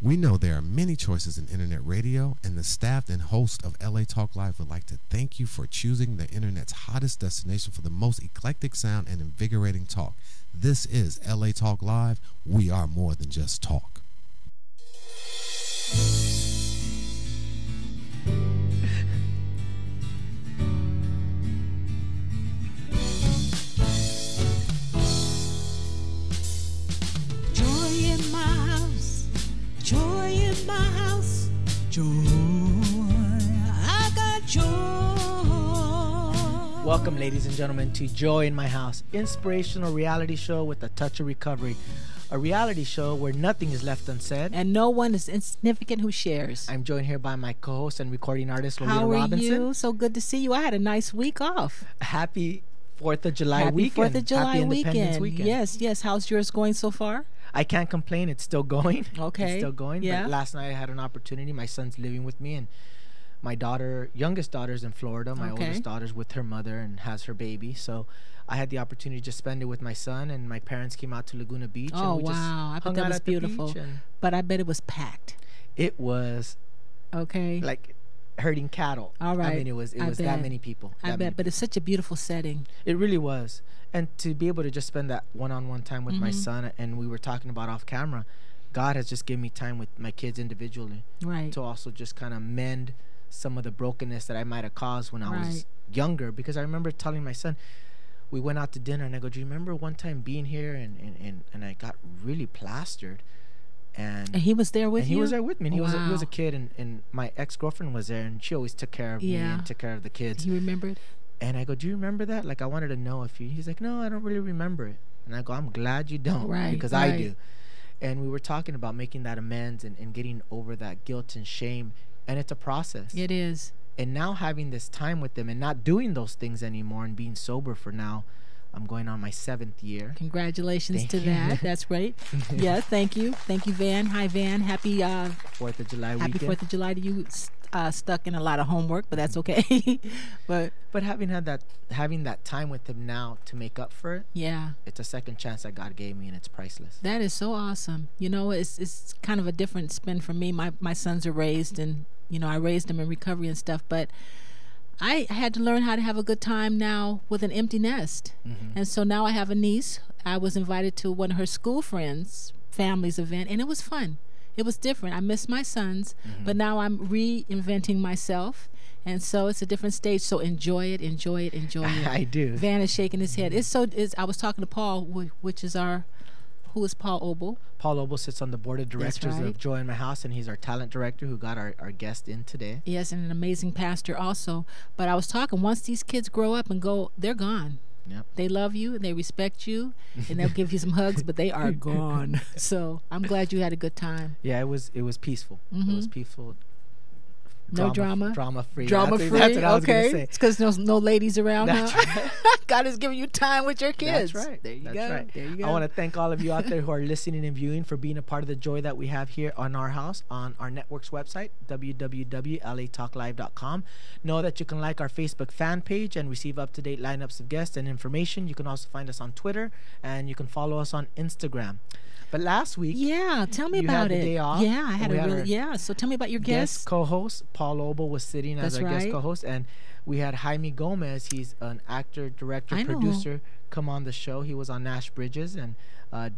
We know there are many choices in internet radio, and the staff and host of LA Talk Live would like to thank you for choosing the internet's hottest destination for the most eclectic sound and invigorating talk. This is LA Talk Live. We are more than just talk. Joy in my house, joy, I got joy. Welcome, ladies and gentlemen, to Joy in My House, inspirational reality show with a touch of recovery. A reality show where nothing is left unsaid. And no one is insignificant who shares. I'm joined here by my co-host and recording artist, Lolita How are Robinson. you? So good to see you. I had a nice week off. Happy 4th of July Happy weekend. 4th of July Happy Independence weekend. Yes. How's yours going so far? I can't complain. It's still going. Okay. It's still going. Yeah. But last night I had an opportunity. My son's living with me, and my youngest daughter's in Florida. My oldest daughter's with her mother and has her baby. So I had the opportunity to just spend it with my son, and my parents came out to Laguna Beach. Oh, and we wow. just I bet hung that out was at the beautiful. beach, and But I bet it was packed. it was Okay. like herding cattle. All right. I mean, it was I that bet. many people. I bet. But it's such a beautiful setting. It really was. And to be able to just spend that one-on-one time with my son, and we were talking about off camera, God has just given me time with my kids individually. Right. To also just kind of mend some of the brokenness that I might have caused when I was younger. Because I remember telling my son, we went out to dinner, and I go, do you remember one time being here and I got really plastered? And he was there with you? He was there with me. And he was Wow. a kid, and my ex-girlfriend was there, and she always took care of me and took care of the kids. You remembered? And I go, do you remember that? Like, I wanted to know if you... He's like, no, I don't really remember it. And I go, I'm glad you don't. Right, because right. I do. And we were talking about making that amends and getting over that guilt and shame. And it's a process. It is. And now having this time with them and not doing those things anymore and being sober for now, I'm going on my 7th year. Congratulations Thank to you. that. That's great. Yeah, thank you. Thank you, Van. Hi, Van. Happy 4th of July Happy weekend. 4th of July to you. Stuck in a lot of homework, but that's okay. but having that time with him now to make up for it, yeah, it's a second chance that God gave me, and it's priceless. that is so awesome. You know, it's kind of a different spin for me. My sons are raised, and I raised them in recovery and stuff, but I had to learn how to have a good time now with an empty nest. And so now I have a niece. I was invited to one of her school friends' family's event, and it was fun. It was different. I miss my sons, but now I'm reinventing myself, and so it's a different stage. So enjoy it. I do. Van is shaking his head. I was talking to Paul, who is Paul Obel? Paul Obel sits on the board of directors right. of Joy in My House, and he's our talent director who got our guest in today. Yes, and an amazing pastor also. But I was talking, once these kids grow up and go, they're gone. Yep. They love you, and they respect you, and they'll give you some hugs, but they are gone. So I'm glad you had a good time. Yeah, it was peaceful. It was peaceful. No drama? Drama free. Drama free? That's what I was going to say. It's because there's no ladies around, That's huh? right. God is giving you time with your kids. That's right. There you That's go. right. There you go. I want to thank all of you out there who are listening and viewing for being a part of the joy that we have here on our house, on our network's website, www.latalklive.com. Know that you can like our Facebook fan page and receive up-to-date lineups of guests and information. You can also find us on Twitter, and you can follow us on Instagram. But last week, yeah, tell me you about had the it. day off, Yeah, I had and we a had really our So tell me about your guest guest. co-host. Paul Obel was sitting as That's our guest right. co-host, and we had Jaime Gomez. He's an actor, director, I know. producer. Come on the show. He was on Nash Bridges and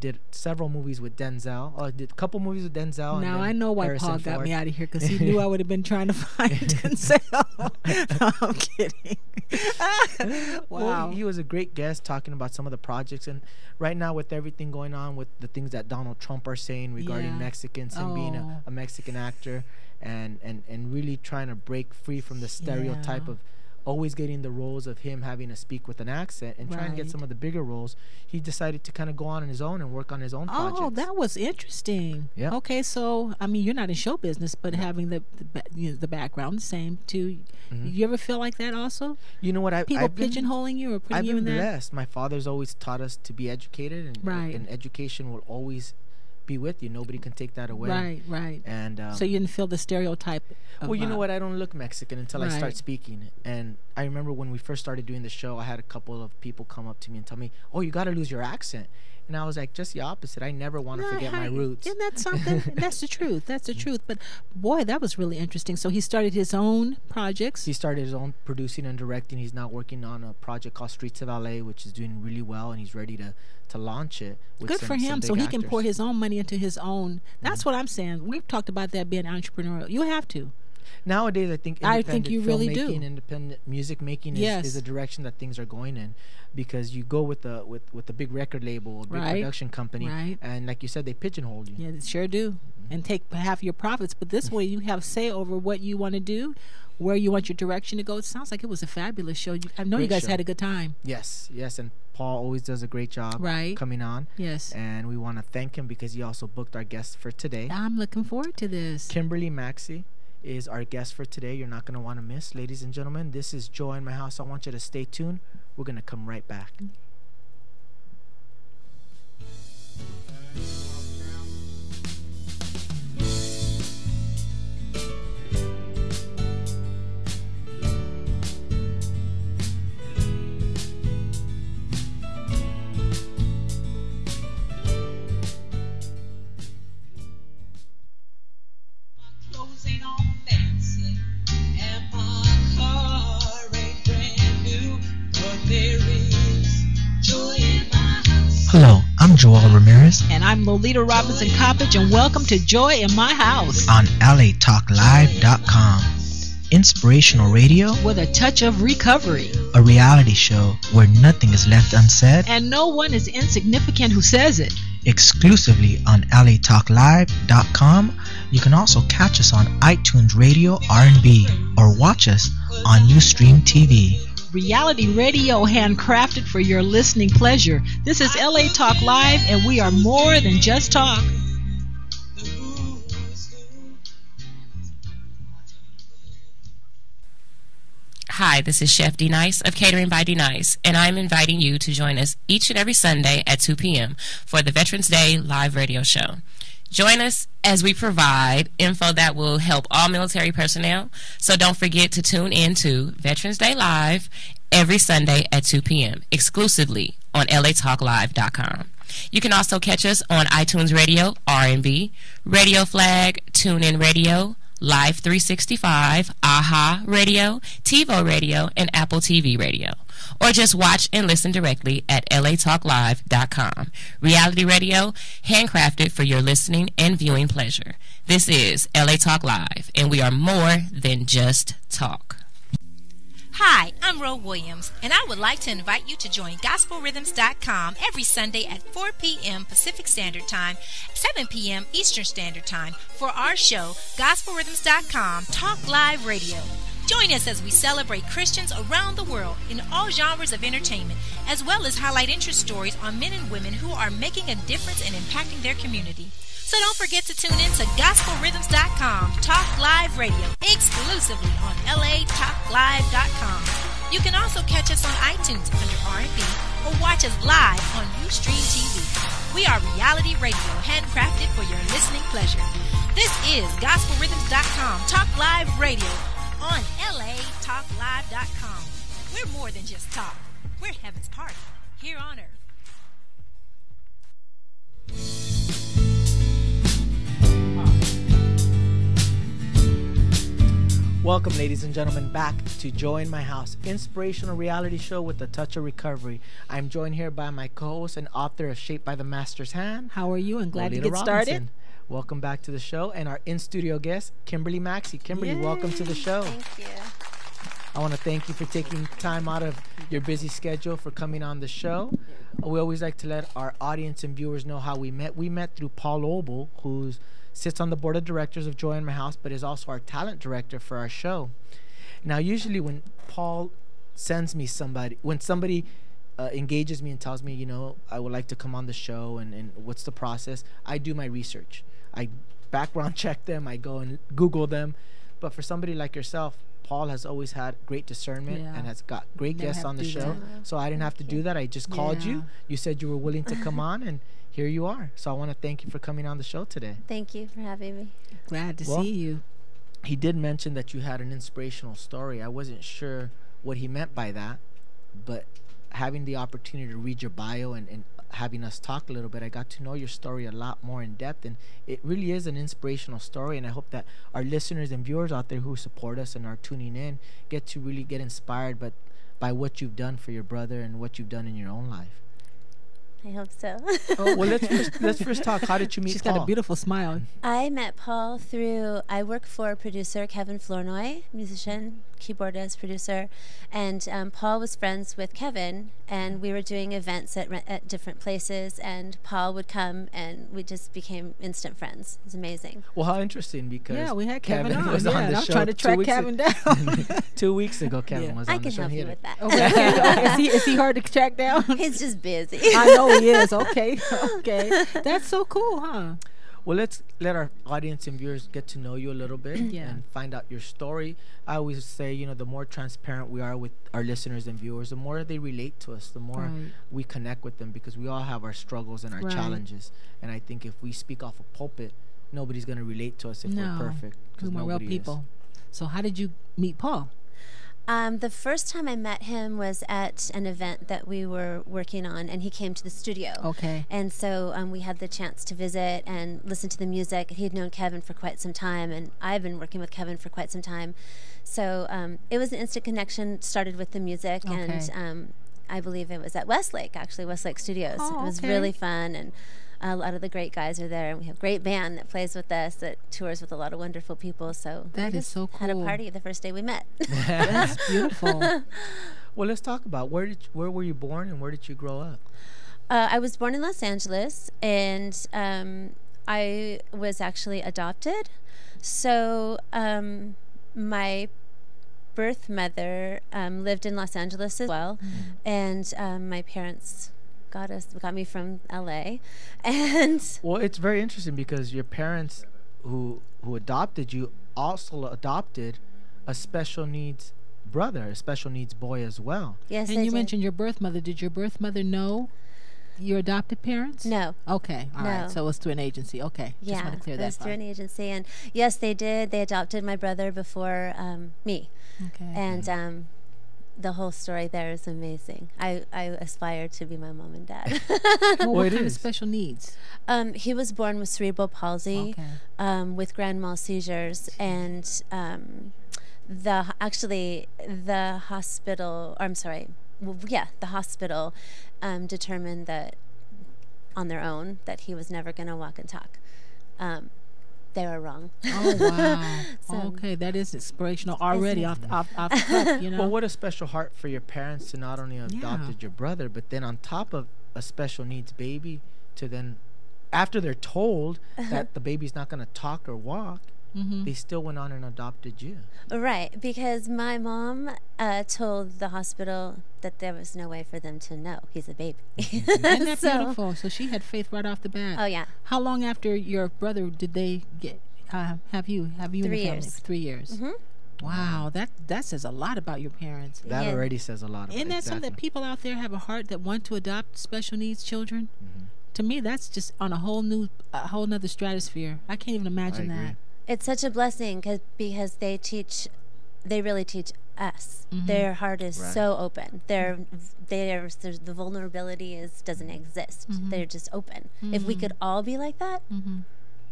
did several movies with Denzel. Did a couple movies with Denzel. Now and I know why Harrison Paul got Ford. me out of here, because he knew I would have been trying to find Denzel. No, I'm kidding. Wow. Well, he was a great guest talking about some of the projects, and right now with everything going on with the things that Donald Trump are saying regarding Yeah. Mexicans and being a Mexican actor and really trying to break free from the stereotype Yeah. of always getting the roles of him having to speak with an accent and trying to get Right. some of the bigger roles, he decided to kind of go on his own and work on his own projects. Oh, that was interesting. Yeah. Okay, so I mean, you're not in show business, but having the background the same too. You ever feel like that also? You know what? People I've been- pigeonholing you or putting I've you in been that? blessed. My father's always taught us to be educated, and, Right. and education will always be with you. Nobody can take that away. Right. And So you didn't feel the stereotype of, well, you know what? I don't look Mexican until I start Right. speaking. And I remember when we first started doing the show, I had a couple of people come up to me and tell me, "Oh, you got to lose your accent." And I was like, just the opposite. I never want to forget my roots. Isn't that something? That's the truth. That's the truth. But boy, that was really interesting. So he started his own projects. He started his own producing and directing. He's now working on a project called Streets of LA, which is doing really well, and he's ready to launch it. With Good for him. So he can pour his own money into his own. That's what I'm saying. We've talked about that being entrepreneurial. You have to. Nowadays, I think you really do. Independent music making is the direction that things are going in, because you go with a big record label, a big production company, and like you said, they pigeonhole you. Yeah, they sure do, and take half your profits. But this way, you have say over what you want to do, where you want your direction to go. It sounds like it was a fabulous show. I know you guys had a good time. Yes, and Paul always does a great job coming on. Yes. And we want to thank him because he also booked our guest for today. I'm looking forward to this. Kimberly Maxey is our guest for today. You're not going to want to miss. Ladies and gentlemen, this is Joy in My House. I want you to stay tuned. We're going to come right back. Hello, I'm Joel Ramirez. And I'm Lolita Robinson Coppage, and welcome to Joy in My House on LATalkLive.com. Inspirational radio with a touch of recovery. A reality show where nothing is left unsaid and no one is insignificant who says it. Exclusively on LATalkLive.com. You can also catch us on iTunes Radio R&B or watch us on Ustream TV. Reality radio handcrafted for your listening pleasure. This is LA Talk Live, and we are more than just talk. Hi, this is Chef D Nice of Catering by D Nice, and I'm inviting you to join us each and every Sunday at 2 p.m. for the Veterans Day live radio show. Join us as we provide info that will help all military personnel. So don't forget to tune in to Veterans Day Live every Sunday at 2 p.m. exclusively on LATalkLive.com. You can also catch us on iTunes Radio, R&B, Radio Flag, TuneIn Radio, Live 365, AHA Radio, TiVo Radio, and Apple TV Radio. Or just watch and listen directly at LATalkLive.com. Reality radio, handcrafted for your listening and viewing pleasure. This is LA Talk Live, and we are more than just talk. Hi, I'm Ro Williams, and I would like to invite you to join GospelRhythms.com every Sunday at 4 p.m. Pacific Standard Time, 7 p.m. Eastern Standard Time for our show, GospelRhythms.com Talk Live Radio. Join us as we celebrate Christians around the world in all genres of entertainment, as well as highlight interest stories on men and women who are making a difference and impacting their community. So don't forget to tune in to GospelRhythms.com Talk Live Radio, exclusively on LATalkLive.com. You can also catch us on iTunes under R&B or watch us live on Ustream TV. We are reality radio, handcrafted for your listening pleasure. This is GospelRhythms.com Talk Live Radio on LATalkLive.com. We're more than just talk. We're heaven's party here on earth. Welcome, ladies and gentlemen, back to Joy in My House, inspirational reality show with a touch of recovery. I'm joined here by my co-host and author of Shaped by the Master's Hand. How are you? And glad Lolita to get started. Welcome back to the show, and our in-studio guest, Kimberly Max. Kimberly, welcome to the show. Thank you. I want to thank you for taking time out of your busy schedule for coming on the show. We always like to let our audience and viewers know how we met. We met through Paul Obel, who sits on the board of directors of Joy in My House, but is also our talent director for our show. Now, usually when Paul sends me somebody, when somebody engages me and tells me, you know, I would like to come on the show and what's the process, I do my research. I background check them. I go and Google them. But for somebody like yourself, Paul has always had great discernment and has got great guests on the show. So I didn't have to do that. I just called you. You said you were willing to come on, and here you are. So I want to thank you for coming on the show today. Thank you for having me. Glad to see you. He did mention that you had an inspirational story. I wasn't sure what he meant by that, but having the opportunity to read your bio and having us talk a little bit, I got to know your story a lot more in depth, and it really is an inspirational story. And I hope that our listeners and viewers out there who support us and are tuning in get to really get inspired by what you've done for your brother and what you've done in your own life. I hope so. Oh, well, let's first talk. How did you meet She's Paul? got a beautiful smile. I met Paul through, I work for producer Kevin Flournoy, musician, keyboardist, producer, and Paul was friends with Kevin, and we were doing events at different places, and Paul would come, and we just became instant friends. It was amazing. Well, how interesting, because We had Kevin on. was on the I'm show trying to track Kevin down. 2 weeks ago, Kevin was I on the can show. help and he you had with that. Okay. Is he hard to track down? He's just busy. I know he is. Okay. That's so cool, huh? Well, let's let our audience and viewers get to know you a little bit and find out your story. I always say, the more transparent we are with our listeners and viewers, the more they relate to us, the more we connect with them, because we all have our struggles and our challenges. And I think if we speak off a pulpit, nobody's going to relate to us if we're perfect, because we're real people. So how did you meet Paul? The first time I met him was at an event that we were working on, and he came to the studio. Okay. And so we had the chance to visit and listen to the music. He had known Kevin for quite some time, and I've been working with Kevin for quite some time. So it was an instant connection. Started with the music, and I believe it was at Westlake, actually, Westlake Studios. It was really fun, and a lot of the great guys are there, and we have a great band that plays with us, that tours with a lot of wonderful people. So that is so cool. Had a party the first day we met. That's beautiful. Well, let's talk about where were you born and where did you grow up? I was born in Los Angeles, and I was actually adopted. So my birth mother lived in Los Angeles as well, and my parents got me from LA. And well, it's very interesting because your parents who adopted you also adopted a special needs brother, a special needs boy as well. Yes, and you mentioned your birth mother. Did your birth mother know your adopted parents? No. Okay. All right. So it was through an agency. Okay. Yeah, just want to clear that it was through an agency, and yes, they did. They adopted my brother before me. Okay. And the whole story there is amazing. I aspire to be my mom and dad. What kind of special needs? He was born with cerebral palsy, with grand mal seizures, and the hospital determined that on their own that he was never going to walk and talk. They were wrong. Oh, wow. So, okay, that is inspirational already off the cuff, Well, what a special heart for your parents to not only have adopted your brother, but then on top of a special needs baby, to then, after they're told that the baby's not going to talk or walk, they still went on and adopted you. Right, because my mom told the hospital that there was no way for them to know he's a baby. Isn't that beautiful? So she had faith right off the bat. Oh, yeah. How long after your brother did they get have you 3 in the years. family? 3 years. Wow, that says a lot about your parents. That already says a lot. Isn't that something that people out there have a heart that want to adopt special needs children? To me, that's just on a whole nother stratosphere. I can't even imagine that. It's such a blessing because they really teach us. Their heart is so open. The vulnerability doesn't exist. They're just open. If we could all be like that,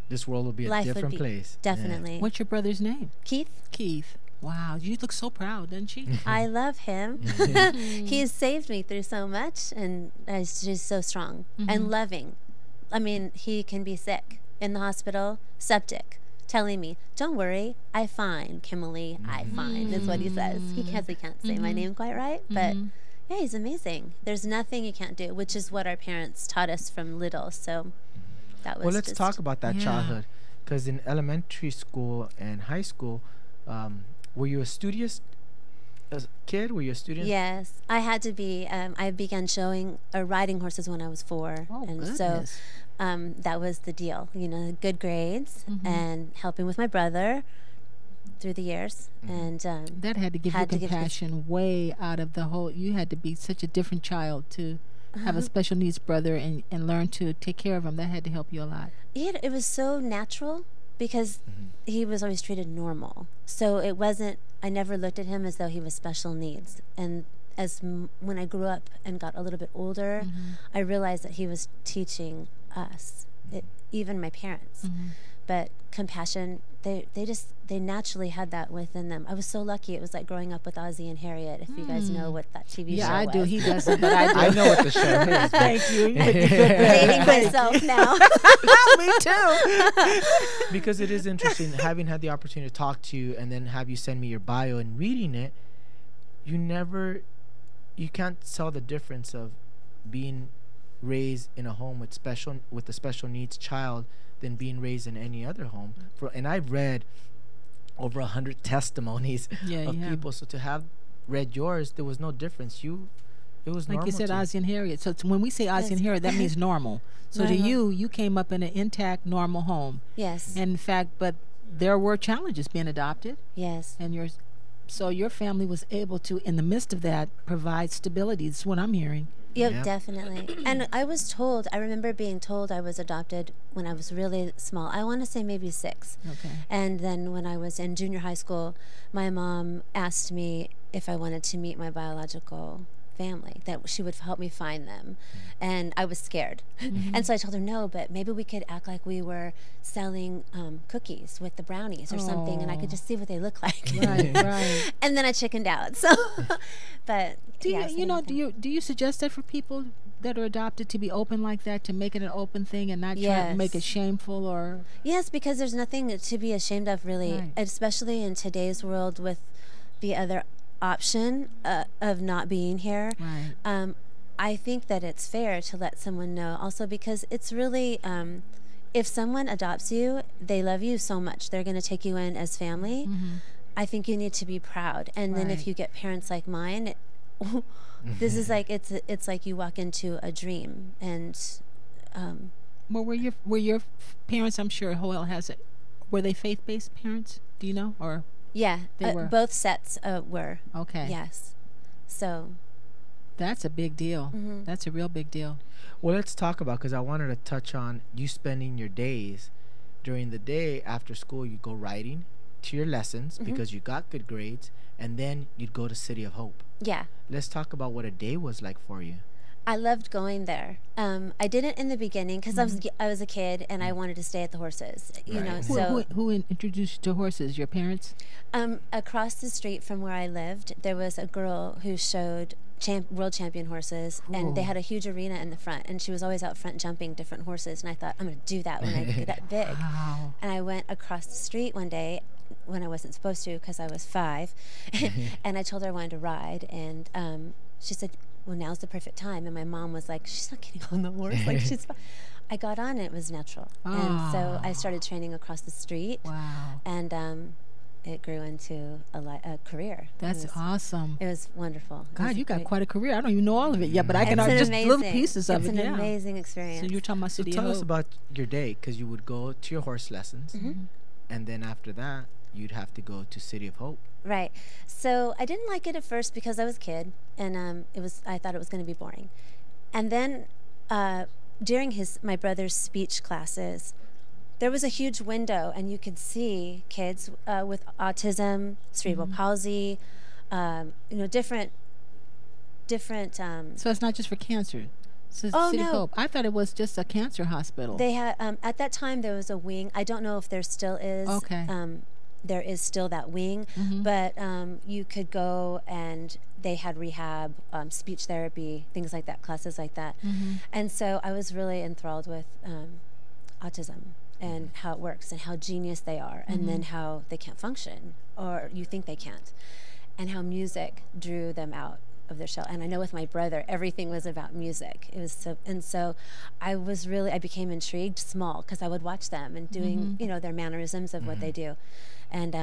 this world would be a different place. Definitely. What's your brother's name? Keith. Wow, you look so proud, doesn't she? I love him. He has saved me through so much, and he's just so strong and loving. I mean, he can be sick in the hospital, septic, telling me, "Don't worry, I fine, Kimberly, I fine." Is what he says. He can't say my name quite right, but yeah, he's amazing. There's nothing you can't do, which is what our parents taught us from little. So that was. Well, let's talk about that childhood, because in elementary school and high school, were you a studious as a kid? Were you a student? Yes, I had to be. I began riding horses when I was 4, so that was the deal. Good grades and helping with my brother through the years, and that had to give you compassion way out of the whole. You had to be such a different child to have a special needs brother and learn to take care of him. That had to help you a lot. It was so natural because he was always treated normal. So it wasn't. I never looked at him as though he was special needs, and when I grew up and got a little bit older, I realized that he was teaching us, even my parents. But compassion, they naturally had that within them. I was so lucky. It was like growing up with Ozzie and Harriet, if you guys know what that TV show was. Yeah, I do. He doesn't, but I do. I know what the show is. Thank you. Dating myself now. Me too. Because it is interesting, having had the opportunity to talk to you and then have you send me your bio and reading it, you can't tell the difference of being raised in a home with a special needs child than being raised in any other home. And I've read over 100 testimonies of people. So to have read yours, there was no difference. It was like normal. You said, Ozzie and Harriet. So when we say Ozzie and Harriet, that means normal. So to you came up in an intact, normal home. Yes. And in fact, but there were challenges being adopted. Yes. And so your family was able to, in the midst of that, provide stability. That's what I'm hearing. Yep, definitely. And I remember being told I was adopted when I was really small. I want to say maybe 6. Okay. And then when I was in junior high school, my mom asked me if I wanted to meet my biological family, that she would help me find them. And I was scared. And so I told her no, but maybe we could act like we were selling cookies with the brownies or something, and I could just see what they look like. Right. And then I chickened out. So, but do you suggest that for people that are adopted to be open like that, to make it an open thing and not try to make it shameful? Or yes, because there's nothing to be ashamed of, really, especially in today's world with the other option of not being here. I think that it's fair to let someone know also, because it's really if someone adopts you, they love you so much, they're going to take you in as family. I think you need to be proud. And then if you get parents like mine, this is like it's like you walk into a dream. And well, were your parents, I'm sure Hoyle has it, were they faith-based parents, do you know? Or yeah, they were? Both sets were. Okay. Yes. So that's a big deal. That's a real big deal. Well, let's talk about, because I wanted to touch on you spending your days. During the day after school, you go riding to your lessons because you got good grades, and then you'd go to City of Hope. Yeah. Let's talk about what a day was like for you. I loved going there. I didn't in the beginning because I was a kid and I wanted to stay at the horses. You know, so who introduced you to horses? Your parents? Across the street from where I lived, there was a girl who showed world champion horses, and they had a huge arena in the front, and she was always out front jumping different horses. And I thought, I'm going to do that when I get that big. Wow. And I went across the street one day when I wasn't supposed to because I was 5, and I told her I wanted to ride, and she said, well, now's the perfect time. And my mom was like, she's not getting on the horse. Like, she's fine. I got on, and it was natural. And so I started training across the street. Wow. And it grew into a career. That's awesome. It was wonderful. God, you got quite a career. I don't even know all of it yet, but I can just little pieces of it. It's an amazing experience. So you're talking about City of Hope. Tell us about your day, because you would go to your horse lessons, and then after that, you'd have to go to City of Hope. Right. So I didn't like it at first because I was a kid, and I thought it was going to be boring. And then during my brother's speech classes, there was a huge window, and you could see kids with autism, cerebral palsy, different. So it's not just for cancer. City of Hope. I thought it was just a cancer hospital. They had at that time there was a wing. I don't know if there still is. Okay. There is still that wing, but you could go, and they had rehab, speech therapy, things like that, classes like that. And so I was really enthralled with autism and how it works and how genius they are, and then how they can't function, or you think they can't, and how music drew them out of their shell. And I know with my brother, everything was about music. It was so I became intrigued small because I would watch them and doing their mannerisms of what they do, and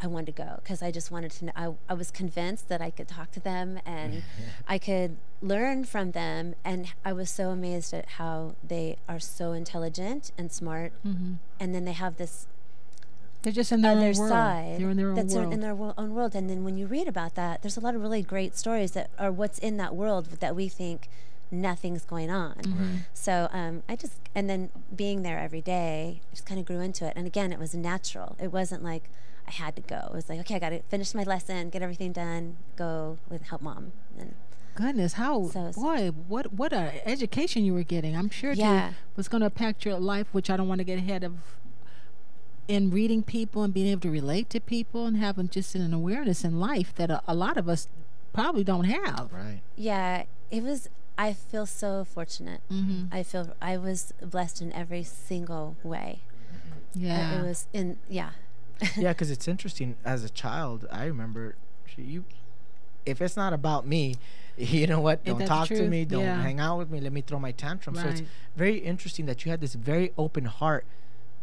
I wanted to go because I just wanted to know. I was convinced that I could talk to them and I could learn from them, and I was so amazed at how they are so intelligent and smart, and then they have this. They're just in their own world. Side. They're in their own world. That's in their own world. And then when you read about that, there's a lot of really great stories that are what's in that world that we think nothing's going on. So I just, and then being there every day, I just kind of grew into it. And again, it was natural. It wasn't like I had to go. It was like, okay, I got to finish my lesson, get everything done, go with help mom. And goodness, what a education you were getting. I'm sure it was going to impact your life, which I don't want to get ahead of, in reading people and being able to relate to people and having just an awareness in life that a lot of us probably don't have. Right. Yeah, it was, I feel so fortunate. I was blessed in every single way. Yeah. It was Yeah, because it's interesting. As a child, I remember if it's not about me, you know what? Don't talk to me. Don't hang out with me. Let me throw my tantrum. Right. So it's very interesting that you had this very open heart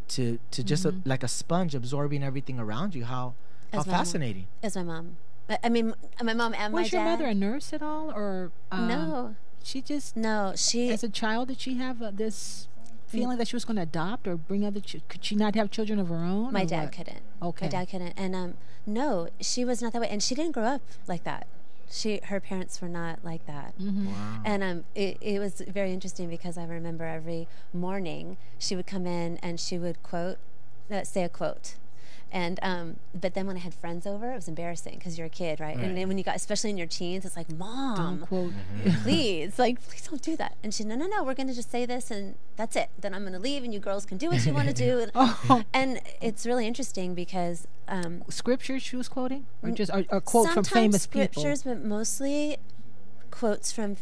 to just like a sponge absorbing everything around you. How fascinating. As my mom. I mean, my mom and my dad. Was your mother a nurse at all, or no? She just she as a child, did she have this feeling that she was going to adopt or bring other? Could she not have children of her own? My dad couldn't. Okay. My dad couldn't, and no, she was not that way, and she didn't grow up like that. Her parents were not like that. Wow. And it was very interesting because I remember every morning she would come in and she would say a quote. And but then when I had friends over, it was embarrassing because you're a kid, right? And then when you got, especially in your teens, it's like, Mom, don't quote. please don't do that. And she, no, we're going to just say this and that's it. Then I'm going to leave and you girls can do what you want to do. And it's really interesting because scriptures she was quoting, or just or quote from famous people. Scriptures, but mostly quotes from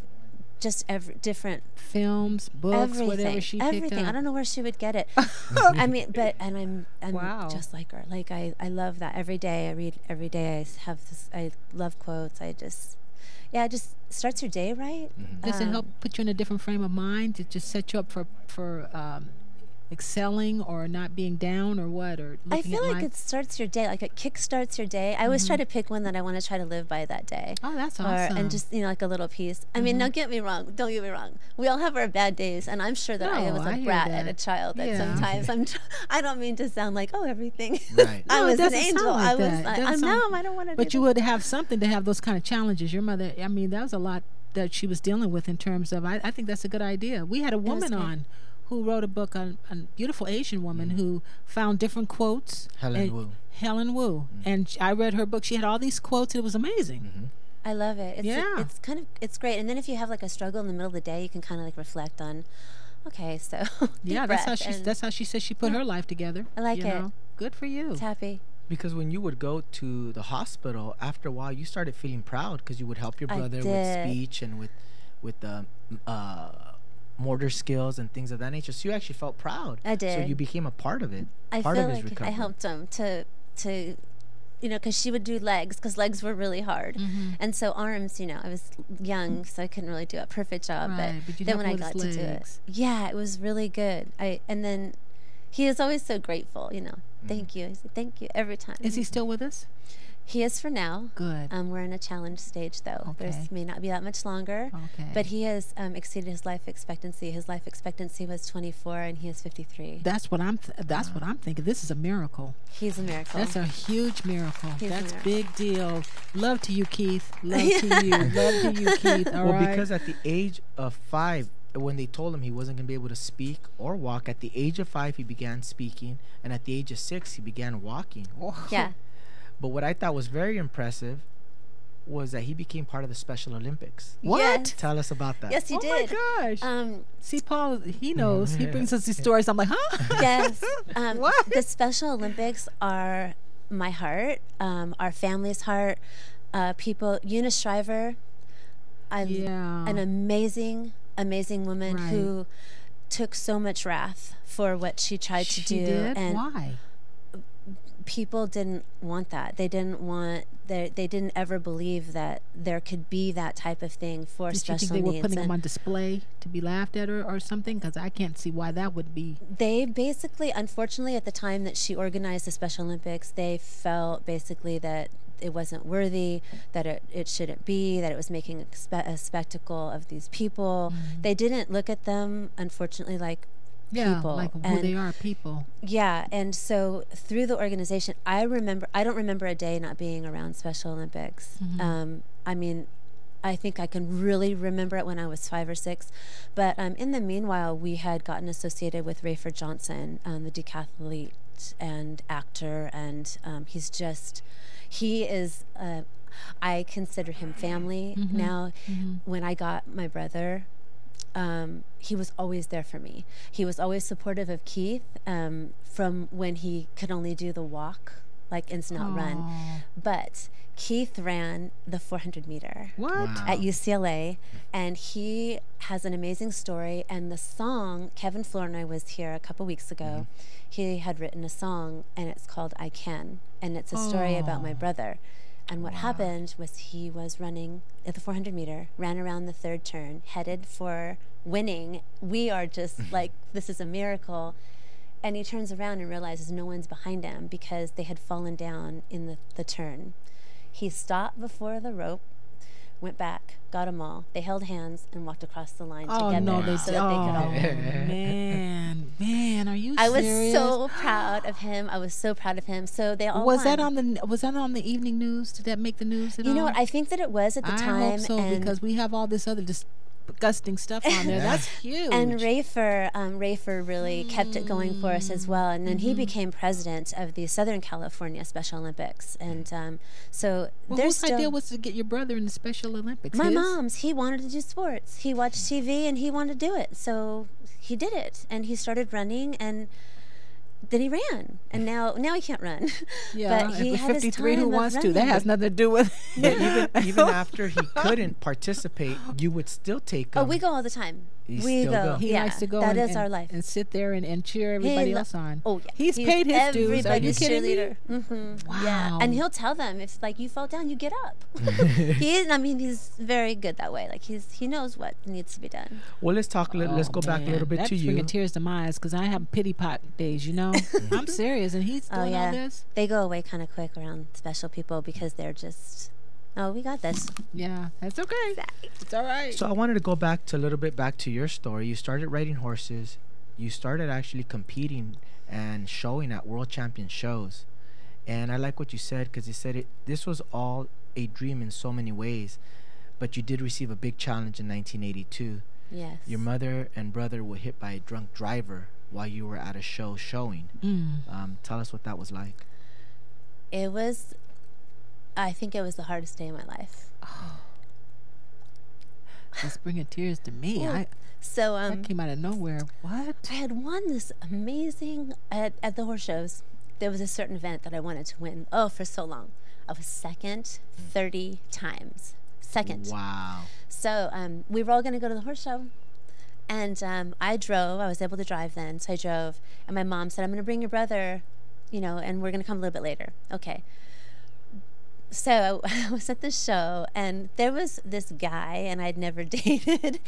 just different films, books, whatever she picked up. I don't know where she would get it. I mean, I'm wow. just like her. Like I love that every day. I read every day. I have this. I love quotes. It just starts your day right. Does it help put you in a different frame of mind to just set you up for excelling or not being down or what? Or I feel like life? it starts your day, like it kickstarts your day. I always try to pick one that I want to try to live by that day. Oh, that's awesome. And just, like a little piece. I mean, don't get me wrong. We all have our bad days, and I'm sure that I was a brat and a child that sometimes I don't mean to sound like, everything. Right. I was an angel. Like I'm I don't want to do But you would have something to have those kind of challenges. Your mother, I mean, that was a lot that she was dealing with in terms of, I think that's a good idea. We had a woman on who wrote a book on a beautiful Asian woman who found different quotes. Helen Wu. And I read her book. She had all these quotes. It was amazing. I love it. It's great. And then if you have like a struggle in the middle of the day, you can kind of like reflect on, okay, so that's how she says she put her life together. I like it. Good for you. It's happy. Because when you would go to the hospital, after a while, you started feeling proud because you would help your brother with speech and with motor skills and things of that nature. So you actually felt proud. I did. So you became a part of it. I part feel of his like recovery. I helped him to because she would do legs because legs were really hard. And so arms, I was young, so I couldn't really do a perfect job. Right, but then when I got to do it, it was really good. And then he is always so grateful, Thank you. I said, thank you every time. Is he still with us? He is for now. Good. We're in a challenge stage, though. Okay. There may not be that much longer. Okay. But he has exceeded his life expectancy. His life expectancy was 24, and he is 53. That's what I'm thinking. This is a miracle. He's a miracle. That's a huge miracle. That's a big deal. Love to you, Keith. Love to you. Love to you, Keith. All right. Because at the age of 5, when they told him he wasn't going to be able to speak or walk, at the age of 5 he began speaking, and at the age of 6 he began walking. Yeah. But what I thought was very impressive was that he became part of the Special Olympics. What? Yes. Tell us about that. Yes, he did. Oh my gosh. See, Paul, he knows. He brings us these stories. I'm like, huh? Yes. What? The Special Olympics are my heart, our family's heart. People, Eunice Shriver, an amazing woman who took so much wrath for what she tried to do. Did? And why? People didn't want that. They didn't ever believe that there could be that type of thing for Did special you think they needs. were putting them on display to be laughed at or something? Because I can't see why that would be. They basically, unfortunately, at the time that she organized the Special Olympics, they felt basically that it wasn't worthy, that it shouldn't be, that it was making a spectacle of these people. They didn't look at them, unfortunately, like people. Like who they are, people. Yeah, and so through the organization, I don't remember a day not being around Special Olympics. I mean, I think I can really remember it when I was 5 or 6. But in the meanwhile, we had gotten associated with Rayford Johnson, the decathlete and actor, and he is, I consider him family now. When I got my brother, he was always there for me. He was always supportive of Keith from when he could only do the walk, like ins and out run. But Keith ran the 400 meter at UCLA, and he has an amazing story. And the song, Kevin Flournoy was here a couple weeks ago. He had written a song, and it's called I Can, and it's a story about my brother. And what happened was he was running at the 400 meter, ran around the third turn, headed for winning. We are just like, this is a miracle. And he turns around and realizes no one's behind him because they had fallen down in the turn. He stopped before the rope, went back, got them all. They held hands and walked across the line together so that they could all win. Man, are you I serious? was so proud of him. So they all was won. that on the evening news? Did that make the news at all? You know what? I think that it was at the time. I hope so, because we have all this other disgusting stuff on there. That's huge. And Rafer really kept it going for us as well. And then he became president of the Southern California Special Olympics. And so there's whose idea was to get your brother in the Special Olympics? My mom's. He wanted to do sports. He watched TV and he wanted to do it. So he did it. And he started running, and then he ran, and now he can't run. Yeah, but he if had 53 his time who wants to. running. That has nothing to do with Even after he couldn't participate, you would still take him. Oh, we go all the time. You We still go. go. He likes to go. That and, is our life. And sit there and cheer everybody else on. Oh yeah, He's paid his dues. Are you everybody's kidding me? cheerleader. Wow. Yeah, and he'll tell them if like you fall down, you get up. He's very good that way. Like he knows what needs to be done. Well, let's talk. Let's go back a little bit That's to you. bringing tears to my eyes because I have pity pot days. You know, I'm serious, and he's doing all this. They go away kind of quick around special people because they're just, oh, we got this. Yeah, that's okay. It's all right. So I wanted to go back to your story. You started riding horses. You started actually competing and showing at world champion shows. And I like what you said, because you said this was all a dream in so many ways. But you did receive a big challenge in 1982. Yes. Your mother and brother were hit by a drunk driver while you were at a show showing. Tell us what that was like. I think it was the hardest day of my life. It's bringing tears to me. That came out of nowhere. What? I had won this amazing at the horse shows. There was a certain event that I wanted to win. Oh, for so long. I was second 30 times. Second. Wow. So we were all going to go to the horse show. And I drove. I was able to drive then. So I drove. And my mom said, I'm going to bring your brother, and we're going to come a little bit later. Okay. So I was at the show, and there was this guy, and I'd never dated,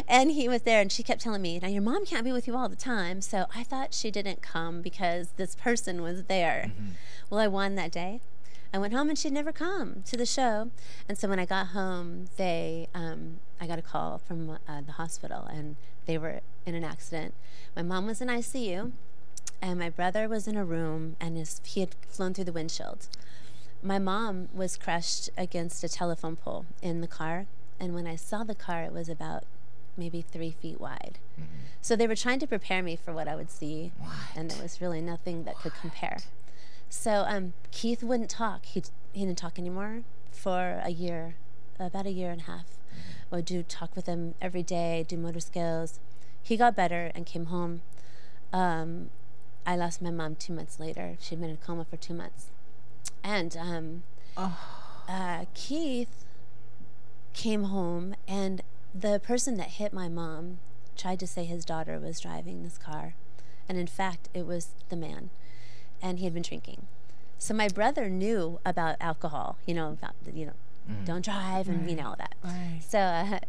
and he was there, and she kept telling me, now your mom can't be with you all the time. So I thought she didn't come because this person was there. Well, I won that day. I went home, and she'd never come to the show. And so when I got home, I got a call from the hospital, and they were in an accident. My mom was in ICU, and my brother was in a room, and he had flown through the windshield. My mom was crushed against a telephone pole in the car, and when I saw the car, it was about maybe 3 feet wide. So they were trying to prepare me for what I would see, and there was really nothing that could compare. So Keith wouldn't talk. He didn't talk anymore for a year, about a year and a half. I would talk with him every day, do motor skills. He got better and came home. I lost my mom 2 months later. She'd been in a coma for 2 months. And Keith came home, and the person that hit my mom tried to say his daughter was driving this car. And in fact, it was the man. And he had been drinking. So my brother knew about alcohol, don't drive and, all that. Right. So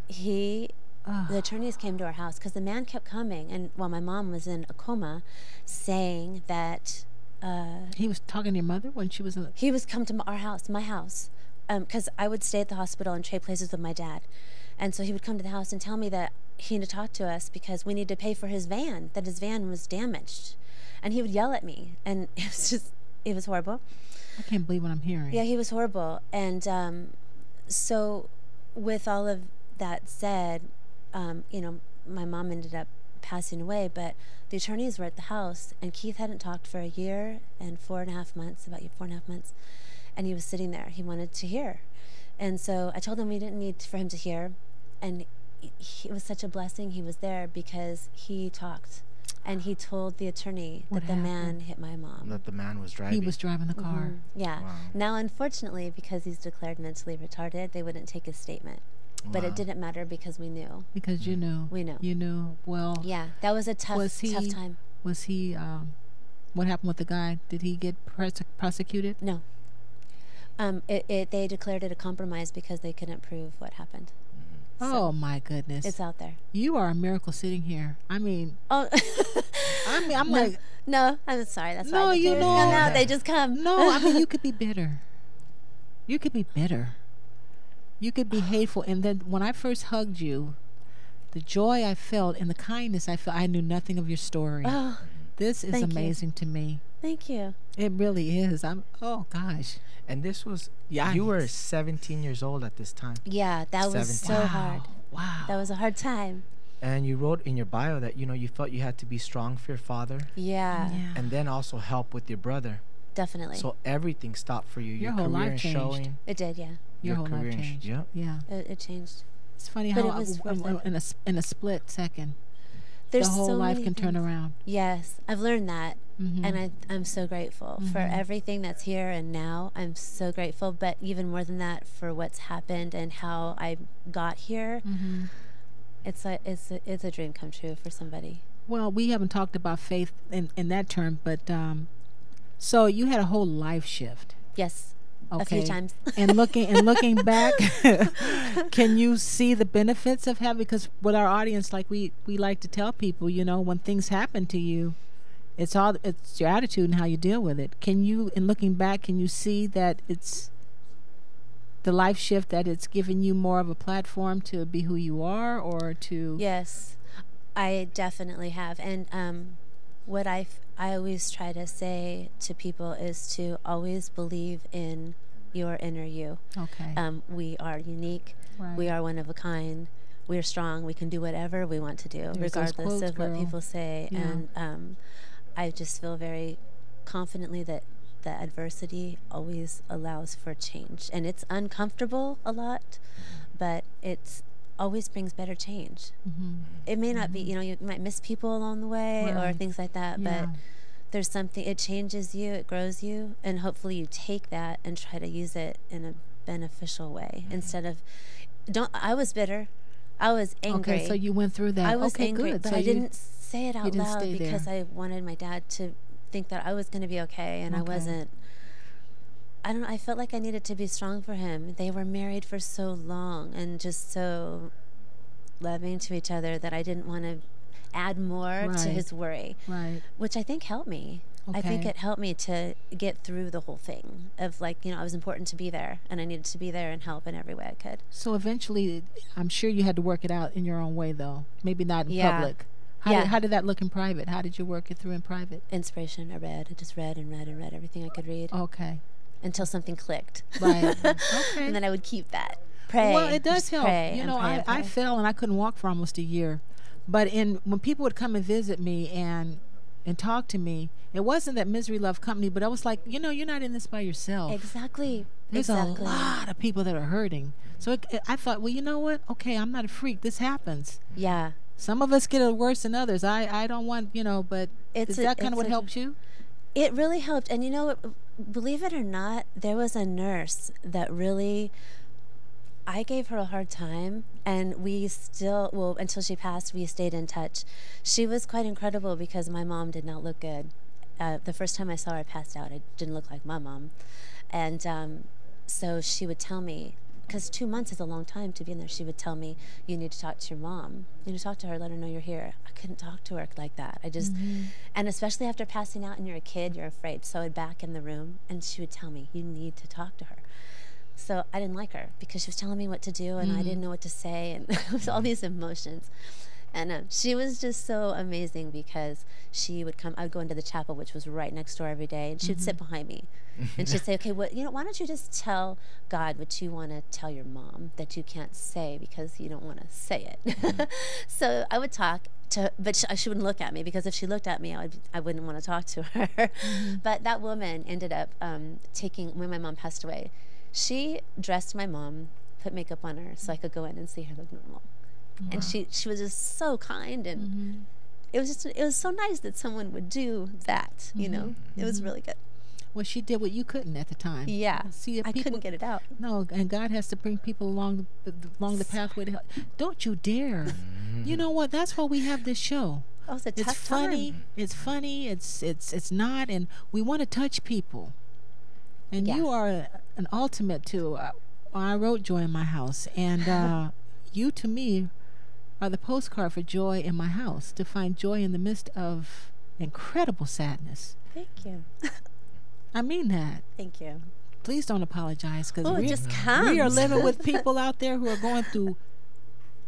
the attorneys came to our house because the man kept coming. And while my mom was in a coma, saying that... he was talking to your mother when she was... He was come to my house, because I would stay at the hospital and trade places with my dad. And so he would come to the house and tell me that he had to talk to us because we needed to pay for his van, that his van was damaged. And he would yell at me, and it was horrible. I can't believe what I'm hearing. Yeah, he was horrible. And so with all of that said, you know, my mom ended up passing away, but the attorneys were at the house, and Keith hadn't talked for a year and 4.5 months, about 4.5 months, and he was sitting there. He wanted to hear. And so I told him we didn't need for him to hear, and it was such a blessing he was there, because he talked, and he told the attorney that the man hit my mom. That the man was driving. He was driving the car. Yeah. Wow. Now, unfortunately, because he's declared mentally retarded, they wouldn't take his statement. But it didn't matter, because we knew. Because you knew. We knew. You knew. Well. Yeah, that was a tough time. Was he? What happened with the guy? Did he get prosecuted? No. They declared it a compromise because they couldn't prove what happened. Oh, my goodness! It's out there. You are a miracle sitting here. I mean, oh, I'm no, like, no. I'm sorry. That's no, why the you tears know, come out. They just come. No, I mean, you could be bitter. You could be bitter. You could be hateful. And then when I first hugged you, the joy I felt and the kindness I felt, I knew nothing of your story. Oh, this is amazing to me. Thank you. It really is. Oh gosh. And this was, you were 17 years old at this time. Yeah, that was so hard. Wow. That was a hard time. And you wrote in your bio that, you know, you felt you had to be strong for your father. Yeah. And then also help with your brother. Definitely. So everything stopped for you. Your whole career life changed. showing. It did, yeah. Your whole life changed. Yeah. Yeah. It changed. It's funny But how it was worth it. in a split second, There's the whole so life many can turn things. around. Yes, I've learned that. Mm-hmm. And I'm so grateful for everything that's here and now. I'm so grateful, but even more than that, for what's happened and how I got here. Mm-hmm. It's a dream come true for somebody. Well, we haven't talked about faith in that term, but so you had a whole life shift. Yes, okay. a few times. and looking back, can you see the benefits of having? Because with our audience, like we like to tell people, you know, when things happen to you, it's your attitude and how you deal with it. Can you, in looking back, can you see that it's the life shift, that it's given you more of a platform to be who you are, or to? Yes, I definitely have. And what I always try to say to people is to always believe in your inner you. Okay. We are unique. Right. We are one of a kind. We're strong. We can do whatever we want to do, There's those regardless quotes, of what girl. people say. Yeah. And I just feel very confidently that the adversity always allows for change. And it's uncomfortable a lot, but it's always brings better change. Mm-hmm. It may not be, you know, you might miss people along the way or Right. things like that, Yeah. but there's something, it changes you, it grows you, and hopefully you take that and try to use it in a beneficial way instead of, I was bitter. I was angry. Okay, so you went through that. I was okay, angry, good. but So I you didn't say it out didn't loud stay because there. I wanted my dad to think that I was going to be okay, and I Okay. wasn't. I don't know, I felt like I needed to be strong for him. They were married for so long and just so loving to each other that I didn't want to add more to Right. his worry, Right. which I think helped me. I think Okay. it helped me to get through the whole thing of, like, you know, I was important to be there, and I needed to be there and help in every way I could. So eventually, I'm sure you had to work it out in your own way, though. Maybe not in Yeah. public. Yeah. How did that look in private? How did you work it through in private? Inspiration, I just read and read and read everything I could read Okay. until something clicked. Right. Okay. And then I would keep that. Pray. Well, it does just help. pray You and know, pray and I pray. fell and I couldn't walk for almost a year. But when people would come and visit me and talk to me, it wasn't that misery loved company, but I was like, you know, you're not in this by yourself. Exactly. There's exactly. a lot of people that are hurting. So I thought, well, you know what? Okay, I'm not a freak. This happens. Yeah. Some of us get it worse than others. I don't want, you know, but is that kind of what helped you? It really helped. And you know what? Believe it or not, there was a nurse that really, I gave her a hard time, and we still, well, until she passed, we stayed in touch. She was quite incredible because my mom did not look good. The first time I saw her, I passed out. I didn't look like my mom. And so she would tell me, because 2 months is a long time to be in there, she would tell me, you need to talk to your mom. You need to talk to her, let her know you're here. I couldn't talk to her like that. I just, and especially after passing out and you're a kid, you're afraid. So I'd back in the room, and she would tell me, you need to talk to her. So I didn't like her because she was telling me what to do, and I didn't know what to say, and it was all these emotions. And she was just so amazing because she would come. I would go into the chapel, which was right next door every day, and she would sit behind me, and she'd say, "Okay, why don't you just tell God what you want to tell your mom that you can't say because you don't want to say it." So I would talk to, but she wouldn't look at me, because if she looked at me, I wouldn't want to talk to her. But that woman ended up when my mom passed away, she dressed my mom, put makeup on her so I could go in and see her look normal. Wow. And she was just so kind, and it was so nice that someone would do that, you know. It was really good. Well, she did what you couldn't at the time. Yeah. See, if I couldn't get it out. No, and God has to bring people along the pathway to help. Don't you dare. You know what? That's why we have this show. Oh, it's a tough funny. time. It's funny. It's not, and we want to touch people. And you are an ultimate to. I wrote Joy in My House, and you to me are the postcard for joy in my house, to find joy in the midst of incredible sadness. Thank you. I mean that. Thank you. Please don't apologize, because it just comes. We are living with people out there who are going through.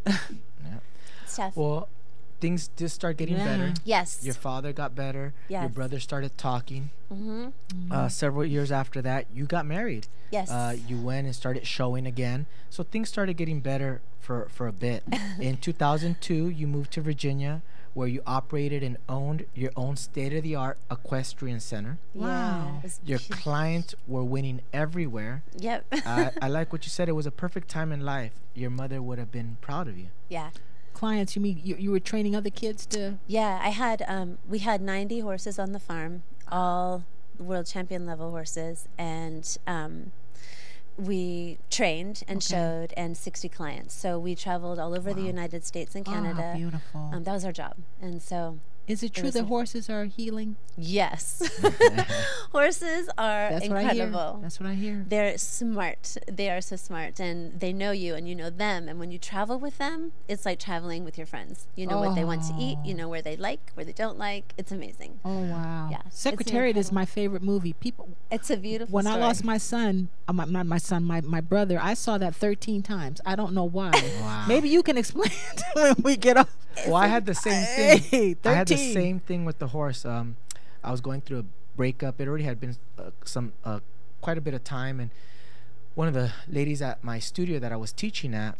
It's tough. Well, things just start getting better. Yes. Your father got better. Yes. Your brother started talking. Several years after that, you got married. Yes. You went and started showing again. So things started getting better for a bit. In 2002, you moved to Virginia, where you operated and owned your own state-of-the-art equestrian center. Wow. Your clients were winning everywhere. Yep. I like what you said. It was a perfect time in life. Your mother would have been proud of you. Yeah. Clients, you mean you were training other kids to? Yeah, I had we had 90 horses on the farm, all world champion level horses, and we trained and showed, and 60 clients. So we traveled all over the United States and Canada. Oh, beautiful. That was our job. And so is it true that horses are healing? Yes. Horses are incredible. That's what I hear. They're smart. They are so smart, and they know you and you know them. And when you travel with them, it's like traveling with your friends. You know what they want to eat. You know where they like, where they don't like. It's amazing. Oh, wow. Yeah. Secretariat is my favorite movie. It's a beautiful When story. I lost my son, not my son, my brother, I saw that 13 times. I don't know why. Wow. Maybe you can explain it when we get off. Well, I had the same thing. Hey, 13. I had the same thing with the horse. I was going through a breakup. It already had been quite a bit of time, and one of the ladies at my studio that I was teaching at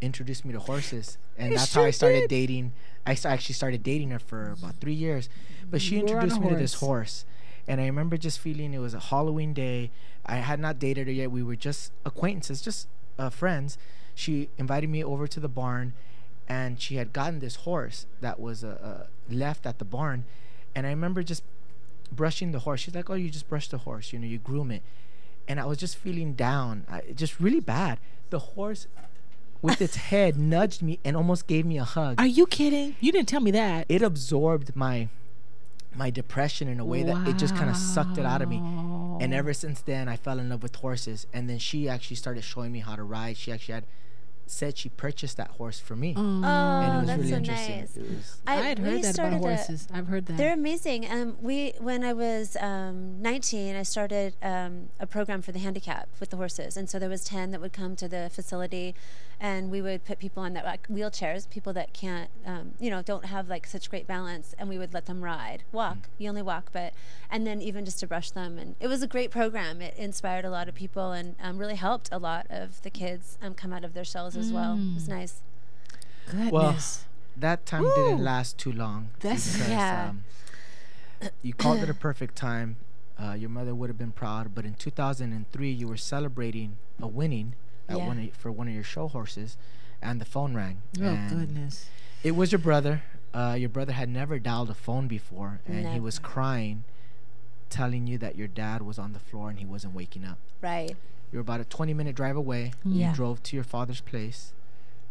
introduced me to horses, and that's how I started dating. I actually started dating her for about 3 years, but she introduced me to this horse, and I remember just feeling it was a Halloween day. I had not dated her yet. We were just acquaintances, just friends. She invited me over to the barn, and she had gotten this horse that was left at the barn. And I remember just brushing the horse. She's like, "Oh, you just brush the horse, you groom it." And I was just feeling down, just really bad. The horse, with its head, nudged me and almost gave me a hug. Are you kidding? You didn't tell me that. It absorbed my depression in a way that it just kind of sucked it out of me. And ever since then, I fell in love with horses. And then she actually started showing me how to ride. She actually said she purchased that horse for me. Oh, and it was that's really so interesting. nice. I had heard that about horses. I've heard that. They're amazing. When I was 19, I started a program for the handicapped with the horses, and so there was 10 that would come to the facility, and we would put people on that, like wheelchairs, people that can't, don't have like such great balance, and we would let them walk. You only walk, and then even just to brush them, and it was a great program. It inspired a lot of people, and really helped a lot of the kids come out of their shells as well. It was nice. Goodness. Well, that time didn't last too long. You called it a perfect time. Your mother would have been proud, but in 2003 you were celebrating a winning for one of your show horses, and the phone rang. Oh, goodness. It was your brother. Your brother had never dialed a phone before, and he was crying, telling you that your dad was on the floor and he wasn't waking up. Right. You were about a 20-minute drive away. You drove to your father's place,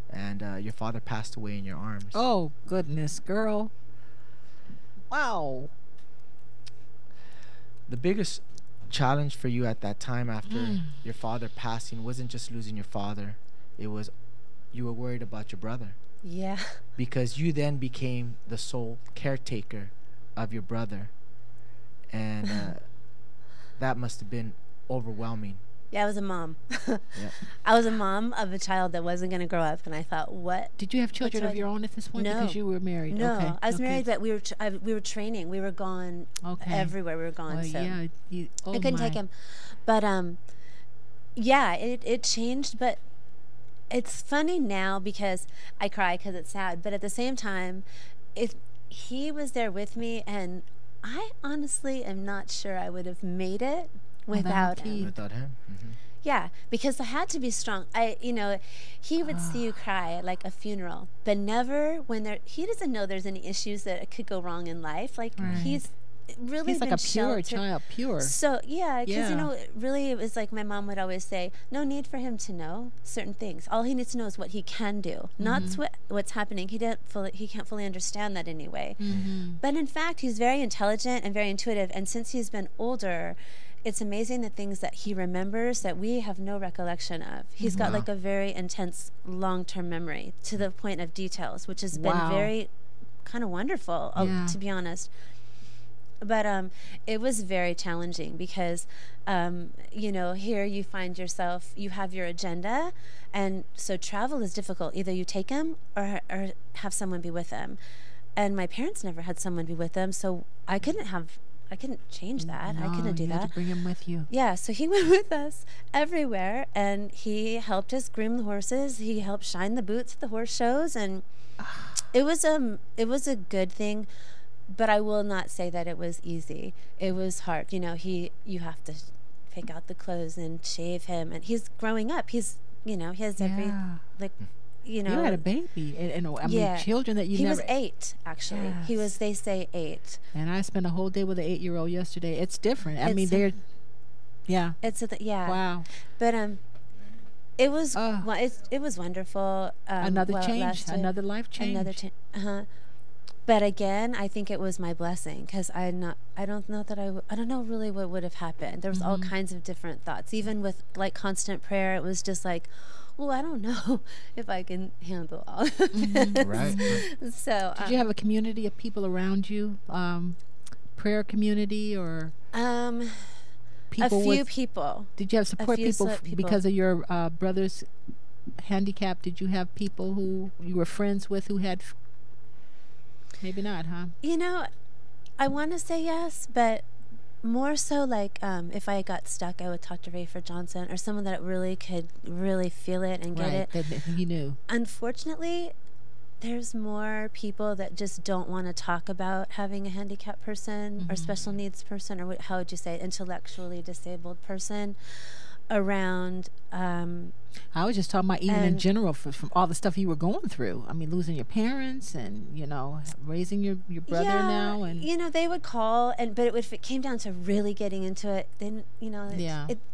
and your father passed away in your arms. Oh, goodness, girl. Wow. The biggest challenge for you at that time after your father passing wasn't just losing your father. It was you were worried about your brother. Yeah. Because you then became the sole caretaker of your brother. And that must have been overwhelming. Yeah, I was a mom. Yep. I was a mom of a child that wasn't going to grow up, and I thought, what? Did you have children of your own at this point? No. Because you were married. No, Okay. I was married, but we were training. We were gone everywhere. We were gone. Well, so yeah, I couldn't take him. But yeah, it changed. But it's funny now because I cry because it's sad. But at the same time, if he was there with me, and I honestly am not sure I would have made it without him. Without him. Mm-hmm. Yeah, because I had to be strong. He would see you cry at like a funeral, but never when he doesn't know there's any issues that could go wrong in life. Like he's really like a pure child, pure. So yeah, because really it was like my mom would always say, no need for him to know certain things. All he needs to know is what he can do, not what's happening. He can't fully understand that anyway. But in fact, he's very intelligent and very intuitive. And since he's been older, it's amazing the things that he remembers that we have no recollection of. He's got like a very intense long-term memory to the point of details, which has been very kind of wonderful, to be honest. But it was very challenging because, here you find yourself, you have your agenda, and so travel is difficult. Either you take him or have someone be with him. And my parents never had someone be with them, so I couldn't change that. No, I couldn't do you that. had to bring him with you. Yeah, so he went with us everywhere, and he helped us groom the horses. He helped shine the boots at the horse shows, and it was a good thing. But I will not say that it was easy. It was hard. You have to pick out the clothes and shave him, and he's growing up. He has every you had a baby, and I mean children that he was 8 actually. Yes. He was, they say 8. And I spent a whole day with an 8-year-old yesterday. It's different. I mean, they're wow. But it was it was wonderful. Another change, another life change. Another change. But again, I think it was my blessing because I don't know really what would have happened. There was all kinds of different thoughts. Even with like constant prayer, it was just like, well, I don't know if I can handle all of this. Right. So did you have a community of people around you? Prayer community or people? A few people. Did you have support people because of your brother's handicap? Did you have people who you were friends with who had? Maybe not, huh? I want to say yes, but more so like if I got stuck, I would talk to Rayford Johnson or someone that really could really feel it and get it. That he knew. Unfortunately, there's more people that just don't want to talk about having a handicapped person or special needs person, or how would you say, intellectually disabled person around. I was just talking about even in general from all the stuff you were going through. I mean, losing your parents and raising your brother now, and they would call, but if it came down to really getting into it, then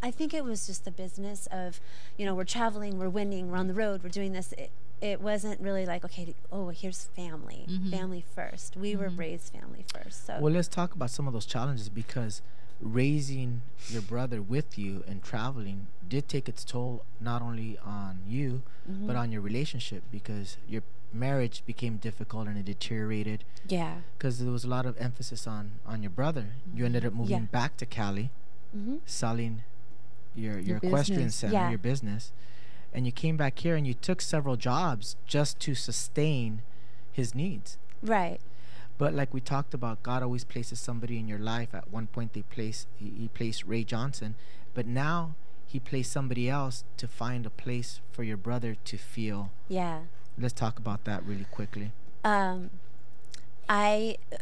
I think it was just the business of we're traveling, we're winning, we're on the road, we're doing this. It wasn't really like, okay, here's family, family first. We were raised family first. So well, let's talk about some of those challenges, because raising your brother with you and traveling did take its toll not only on you but on your relationship, because your marriage became difficult and it deteriorated. Yeah, because there was a lot of emphasis on your brother. You ended up moving back to Cali, selling your equestrian center, your business, and you came back here and you took several jobs just to sustain his needs. Right. But like we talked about, God always places somebody in your life. At one point, he placed Ray Johnson, but now he placed somebody else to find a place for your brother to feel. Yeah. Let's talk about that really quickly.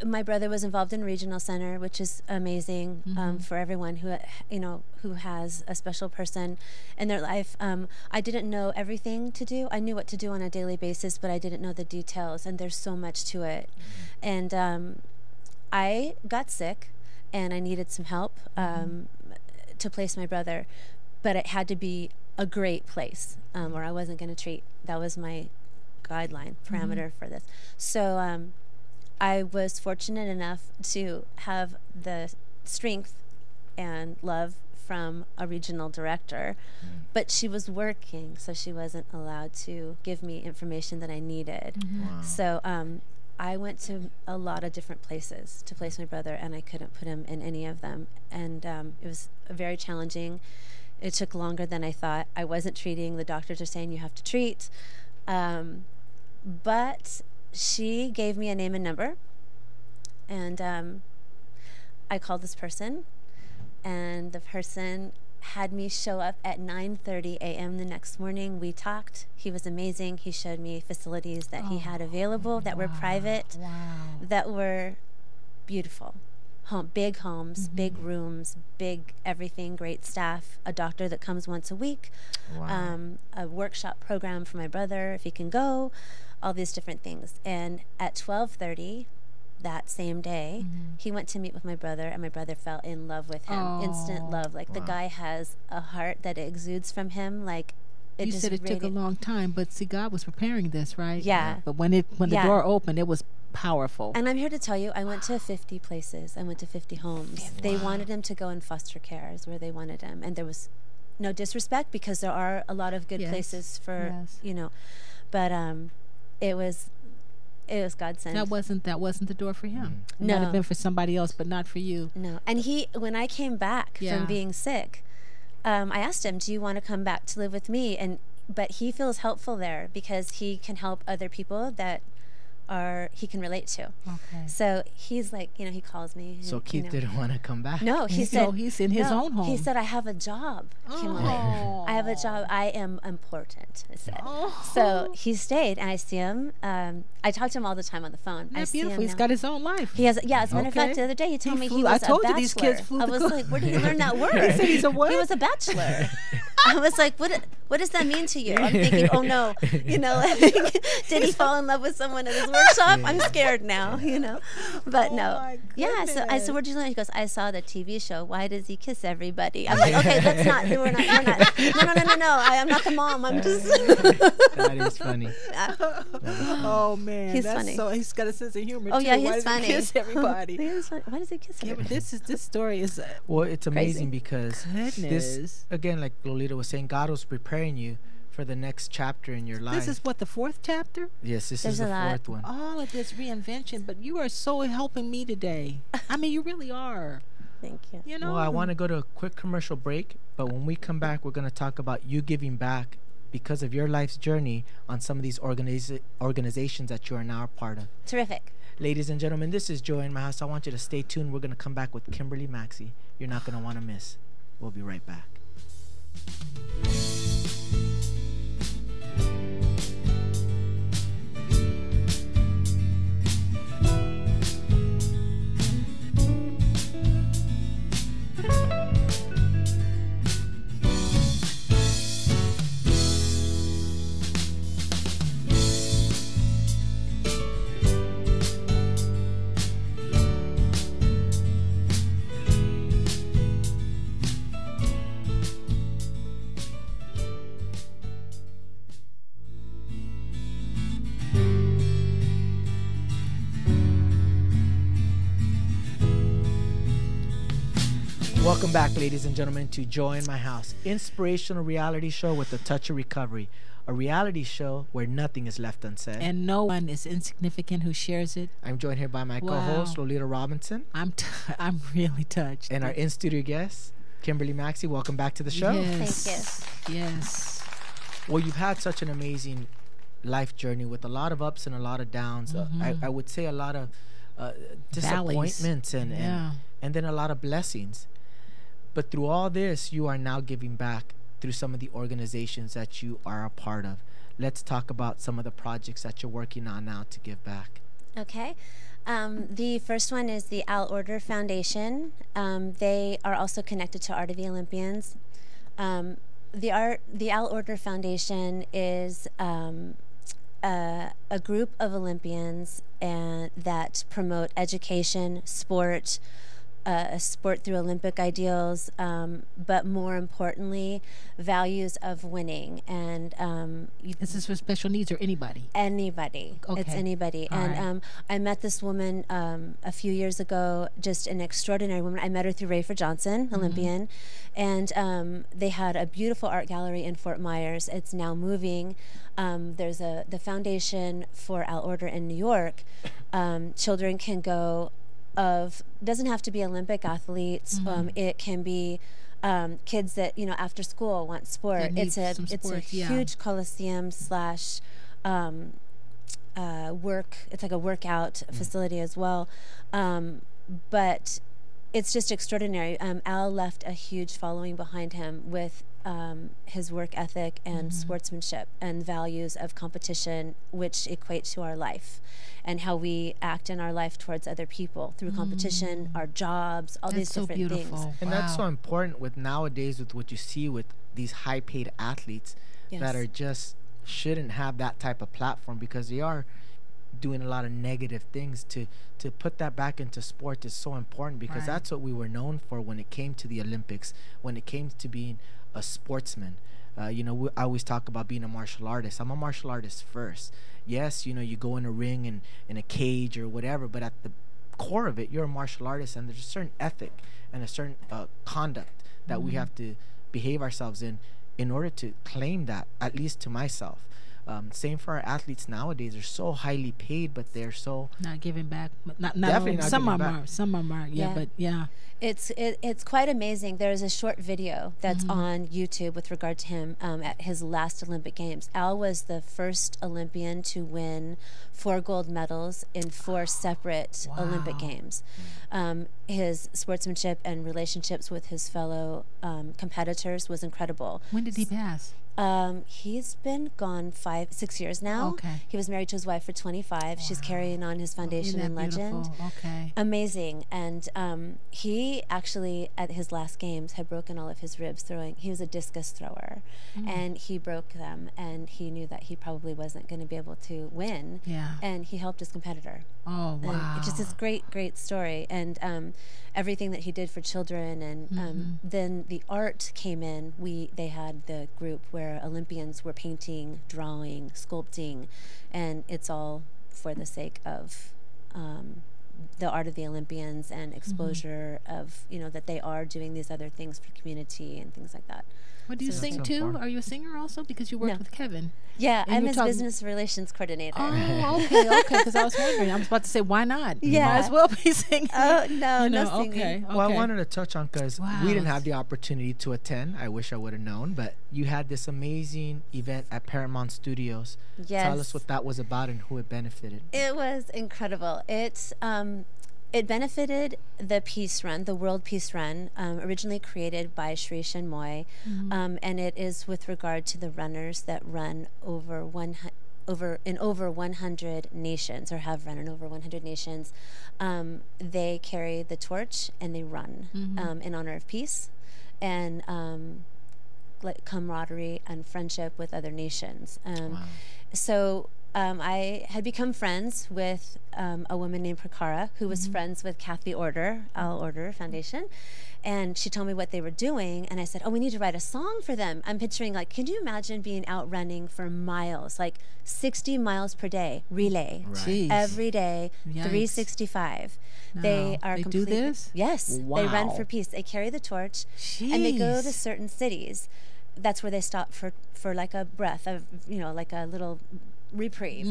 My brother was involved in Regional Center, which is amazing for everyone who has a special person in their life. I didn't know everything to do. I knew what to do on a daily basis, but I didn't know the details, and there's so much to it. And I got sick, and I needed some help to place my brother, but it had to be a great place where I wasn't going to treat. That was my guideline parameter for this. So I was fortunate enough to have the strength and love from a regional director, but she was working, so she wasn't allowed to give me information that I needed. Wow. So I went to a lot of different places to place my brother, and I couldn't put him in any of them, and it was very challenging. It took longer than I thought. I wasn't treating. The doctors are saying you have to treat. But she gave me a name and number. And I called this person. And the person had me show up at 9:30 a.m. the next morning. We talked. He was amazing. He showed me facilities that he had available that were private, that were beautiful. Big homes, big rooms, big everything, great staff, a doctor that comes once a week, a workshop program for my brother if he can go, all these different things. And at 12:30 that same day, he went to meet with my brother, and my brother fell in love with him. Instant love. Like the guy has a heart that exudes from him. Like you said it took a long time, but see, God was preparing this, right? Yeah. But when the door opened, it was powerful. And I'm here to tell you, I went to 50 places. I went to 50 homes. They wanted him to go in foster care is where they wanted him. And there was no disrespect, because there are a lot of good places for, you know, but it was God sent. That wasn't the door for him. It No. might have been for somebody else, but not for you. No. And when I came back from being sick, I asked him, do you want to come back to live with me? But he feels helpful there because he can help other people that he can relate to. Okay. So he's like, you know, he calls me. So Keith didn't want to come back? No, he said. he's in his own home. He said, I have a job, Kimberly. I have a job. I am important, I said. So he stayed, and I see him. I talk to him all the time on the phone. That's beautiful. He's got his own life. He has, as a matter of fact, the other day he told me he was a bachelor. These kids flew I was like, where did you learn that word? He said he's a what? He was a bachelor. I was like, what does that mean to you? I'm thinking, oh no, you know, like, did he fall in love with someone at his workshop? I'm scared now, you know. But no. Yeah, so I said, where'd you learn? He goes, I saw the TV show, Why Does He Kiss Everybody? I'm like, okay, we're not. No, I'm not the mom. I'm just. That is funny. Oh man, he's funny. So he's got a sense of humor. Oh too. yeah, Why he's does funny. He kiss everybody. Why does he kiss everybody? This story is well, it's amazing because goodness. this, again, like Lolita was saying, God was preparing you for the next chapter in your life. This is what, the fourth chapter? Yes, this is the fourth one. All of this reinvention, but you are so helping me today. I mean, you really are. Thank you. You know. Well, I want to go to a quick commercial break, but when we come back, we're going to talk about you giving back because of your life's journey on some of these organizations that you are now a part of. Terrific. Ladies and gentlemen, this is Joy in My House. I want you to stay tuned. We're going to come back with Kimberly Maxey. You're not going to want to miss. We'll be right back. Welcome back, ladies and gentlemen, to Joy in My House, inspirational reality show with a touch of recovery, a reality show where nothing is left unsaid. And no one is insignificant who shares it. I'm joined here by my co-host, Lolita Robinson. I'm really touched. And our in-studio guest, Kimberly Maxey. Welcome back to the show. Yes. Thank you. Yes. Well, you've had such an amazing life journey with a lot of ups and a lot of downs. I would say a lot of disappointments and then a lot of blessings. But through all this, you are now giving back through some of the organizations that you are a part of. Let's talk about some of the projects that you're working on now to give back. Okay. The first one is the Al Order Foundation. They are also connected to Art of the Olympians. The Al Order Foundation is a group of Olympians that promote education, sport, sport through Olympic ideals, but more importantly, values of winning. And this is for special needs or anybody? Anybody. Okay. It's anybody. All and I met this woman a few years ago, just an extraordinary woman. I met her through Rayford Johnson, Olympian, and they had a beautiful art gallery in Fort Myers. It's now moving. There's the Foundation for Al Order in New York. Children can go doesn't have to be Olympic athletes. It can be kids that, you know, after school want sport. It's a huge coliseum slash work. It's like a workout facility as well. But it's just extraordinary. Al left a huge following behind him with his work ethic and sportsmanship and values of competition, which equate to our life and how we act in our life towards other people through competition, our jobs, all these different things. And that's so important with nowadays, with what you see with these high-paid athletes that are just shouldn't have that type of platform, because they are doing a lot of negative things. To put that back into sport is so important, because that's what we were known for when it came to the Olympics, when it came to being a sportsman. You know, I always talk about being a martial artist. I'm a martial artist first. Yes, you know, you go in a ring and in a cage or whatever, but at the core of it, you're a martial artist, and there's a certain ethic and a certain conduct that we have to behave ourselves in order to claim that, at least to myself. Same for our athletes nowadays. They're so highly paid, but they're so not giving back. Not definitely not some giving are back. Some are but it's quite amazing. There's a short video that's on YouTube with regard to him at his last Olympic Games. Al was the first Olympian to win 4 gold medals in 4 separate Olympic Games. His sportsmanship and relationships with his fellow competitors was incredible. When did he pass? He's been gone 5-6 years now. Okay. He was married to his wife for 25. She's carrying on his foundation and legend. Okay. Amazing. And he actually, at his last games, had broken all of his ribs throwing. He was a discus thrower, and he broke them, and he knew that he probably wasn't going to be able to win. Yeah. And he helped his competitor. Oh, wow. And it's just this great story. And everything that he did for children, and then the art came in. They had the group where Olympians were painting, drawing, sculpting, and it's all for the sake of the art of the Olympians and exposure of, you know, that they are doing these other things for community and things like that. What do you sing so too? important. Are you a singer also? Because you worked with Kevin. Yeah, And I'm you his talk- business relations coordinator. Oh, okay, because I was wondering. I was about to say, why not? You Yeah. might as well be singing. Oh, no, You know, no singing. okay. Well, I wanted to touch on, because Wow. we didn't have the opportunity to attend. I wish I would have known, but you had this amazing event at Paramount Studios. Yes. Tell us what that was about and who it benefited. It was incredible. It benefited the Peace Run, the World Peace Run, originally created by Sri Chinmoy, and it is with regard to the runners that run over 100 nations, or have run in over 100 nations. They carry the torch and they run in honor of peace and like camaraderie and friendship with other nations. So I had become friends with a woman named Prakara, who was friends with Kathy Order, Al Order Foundation. And she told me what they were doing, and I said, oh, we need to write a song for them. I'm picturing, like, can you imagine being out running for miles, like 60 miles per day, relay, Jeez. every day, Yikes. 365. No. They are They do completely... this? Yes. They run Wow. for peace. They carry the torch, and they go to Jeez. certain cities. That's where they stop for like a breath of, you know, like a little reprieve.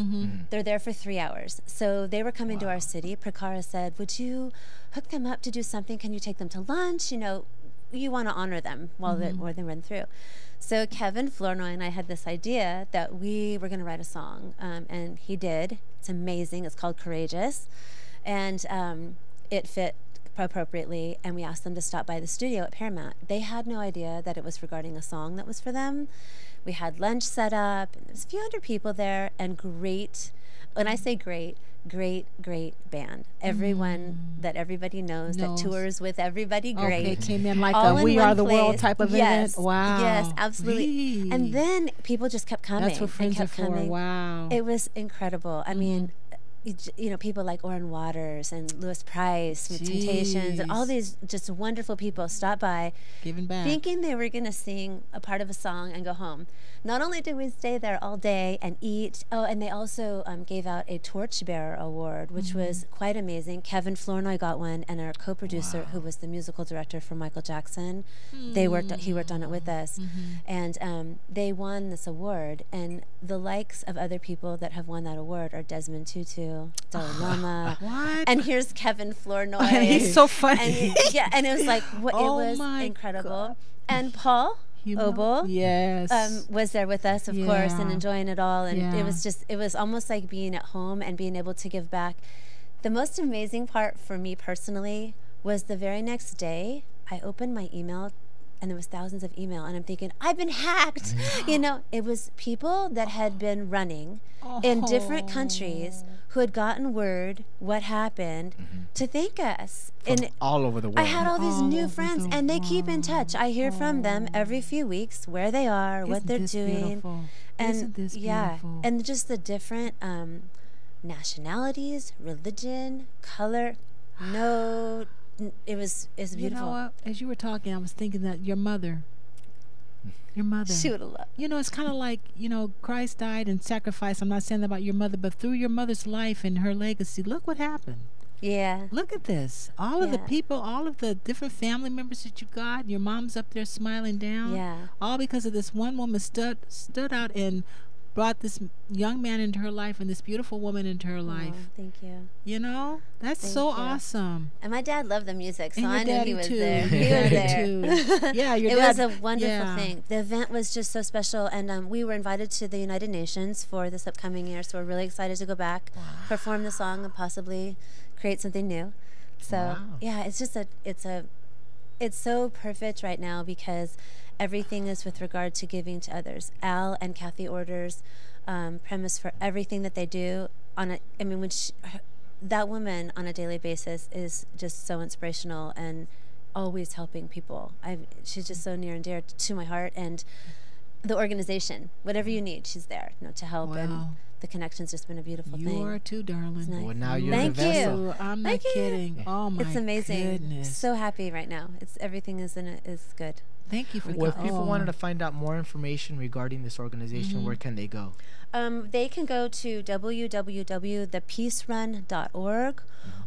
They're there for 3 hours. So they were coming to our city. Prakara said, would you hook them up to do something? Can you take them to lunch? You know, you want to honor them while they run through. So Kevin Flournoy and I had this idea that we were going to write a song, and he did. It's amazing. It's called Courageous, and it fit appropriately, and we asked them to stop by the studio at Paramount. They had no idea that it was regarding a song that was for them. We had lunch set up, and there was a few hundred people there, and great, when I say great band. Everyone that everybody knows that tours with everybody, great. Okay, came in like All a in We one Are the World place. type of Yes, event. Wow. Yes, absolutely. Gee. And then people just kept coming. That's what and friends are kept for. coming. Wow. It was incredible. I mean, you know, people like Orrin Waters and Louis Price with Temptations and all Jeez. these just wonderful people stopped by Giving back. thinking they were going to sing a part of a song and go home. Not only did we stay there all day and eat, and they also gave out a Torchbearer Award, which was quite amazing. Kevin Flournoy got one, and our co-producer, who was the musical director for Michael Jackson, he worked on it with us. And they won this award, and the likes of other people that have won that award are Desmond Tutu, to Dalai Lama. What? And here's Kevin Flournoy. He's so funny. And it was like, it was my incredible. God. And Paul Obo, yes, was there with us, of course, and enjoying it all. And Yeah. it was almost like being at home and being able to give back. The most amazing part for me personally was the very next day, I opened my email and there was thousands of email, and I'm thinking, I've been hacked. You know, it was people that had been running in different countries who had gotten word what happened to thank us. From And all over the world. I had all these All new over friends, the and they keep in touch. I hear from them every few weeks, where they are, what Isn't they're this doing. beautiful? And Isn't this beautiful? and just the different nationalities, religion, color. No, it was beautiful. You know what? As you were talking, I was thinking that your mother. She would have loved. You know, it's kind of like, you know, Christ died and sacrificed. I'm not saying that about your mother, but through your mother's life and her legacy, look what happened. Yeah. Look at this. All of the Yeah. people, all of the different family members that you got, your mom's up there smiling down. Yeah. All because of this one woman stood out and brought this young man into her life and this beautiful woman into her life. Oh, thank you. You know? That's Thank so you. awesome. And my dad loved the music, so And your I knew daddy he was too. there. Your He was daddy there. too. Yeah, your It dad. was a wonderful yeah. thing. The event was just so special, and we were invited to the United Nations for this upcoming year, so we're really excited to go back, perform the song, and possibly create something new. So Wow. yeah, it's so perfect right now because everything is with regard to giving to others. Al and Kathy Order's premise for everything that they do that woman on a daily basis is just so inspirational and always helping people. She's just so near and dear to my heart, and the organization, whatever you need, she's there, to help. Wow. And the connection's just been a beautiful You thing. are too, darling. It's nice. Well, now You you're Thank the vessel. you. I'm not Thank you. kidding. Oh my It's amazing. goodness. So happy right now. Everything is good. Thank you for Well, if people oh. wanted to find out more information regarding this organization, where can they go? They can go to www.thepeacerun.org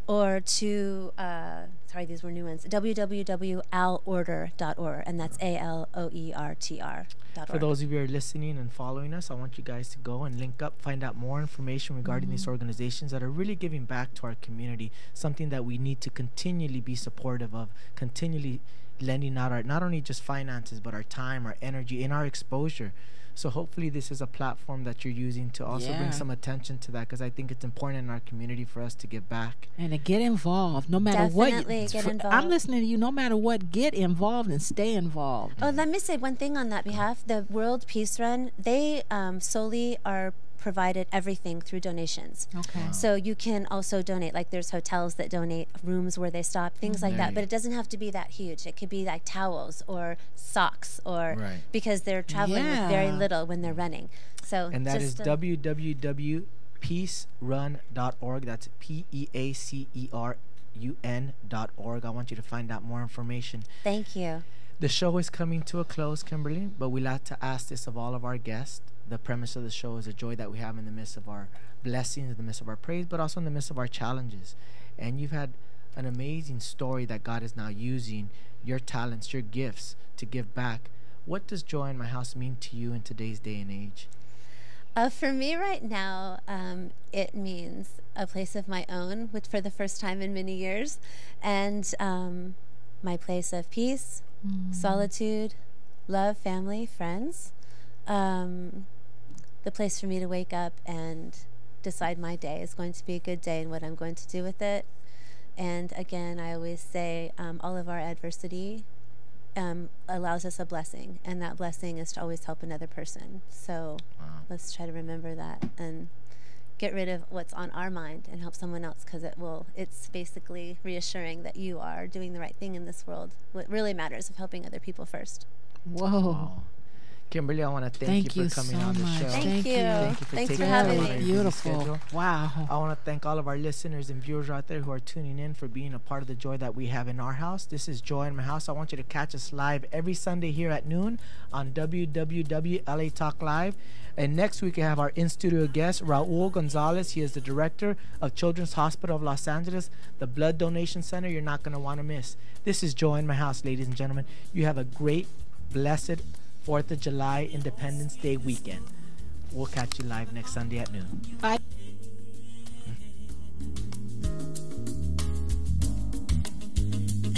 or to sorry, these were new ones. www.alorder.org, and that's ALOERTR.org. For those of you who are listening and following us, I want you guys to go and link up, find out more information regarding these organizations that are really giving back to our community, something that we need to continually be supportive of, continually lending out our, not only just finances, but our time, our energy, and our exposure. So hopefully this is a platform that you're using to also bring some attention to that, because I think it's important in our community for us to give back. And to get involved, no matter Definitely what. get involved. I'm listening to you. No matter what, get involved and stay involved. Oh, let me say one thing on that behalf. The World Peace Run, they solely are provided everything through donations. Okay. So you can also donate, like there's hotels that donate rooms where they stop, things like that. But it doesn't have to be that huge. It could be like towels or socks, or because they're traveling with very little when they're running. So And that is www.peacerun.org. That's PEACERUN.org. I want you to find out more information. Thank you. The show is coming to a close, Kimberly, but we like to ask this of all of our guests. The premise of the show is a joy that we have in the midst of our blessings, in the midst of our praise, but also in the midst of our challenges. And you've had an amazing story that God is now using your talents, your gifts to give back. What does joy in my house mean to you in today's day and age? For me right now, it means a place of my own, which for the first time in many years, and my place of peace, solitude, love, family, friends. The place for me to wake up and decide my day is going to be a good day and what I'm going to do with it. And again, I always say all of our adversity allows us a blessing, and that blessing is to always help another person. So let's try to remember that and get rid of what's on our mind and help someone else, because it's basically reassuring that you are doing the right thing in this world. What really matters is helping other people first. Whoa. Wow. Kimberly, I want to thank you for coming so on the much. show. Thank you. Thanks for taking having time out me. of your busy Beautiful. schedule. Wow. I want to thank all of our listeners and viewers out there who are tuning in for being a part of the joy that we have in our house. This is Joy in My House. I want you to catch us live every Sunday here at noon on www.LA Talk Live. And next week, we have our in-studio guest, Raul Gonzalez. He is the director of Children's Hospital of Los Angeles, the blood donation center you're not going to want to miss. This is Joy in My House, ladies and gentlemen. You have a great, blessed 4th of July Independence Day weekend. We'll catch you live next Sunday at noon. Bye.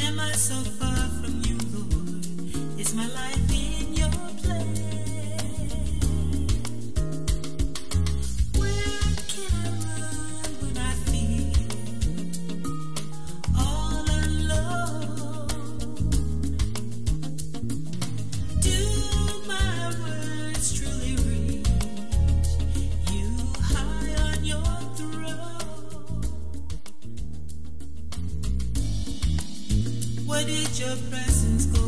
am I so far from you, Lord? Is my life in your plan? Where can I run when I feel all alone? Do my words truly reach you high on your throne? Where did your presence go?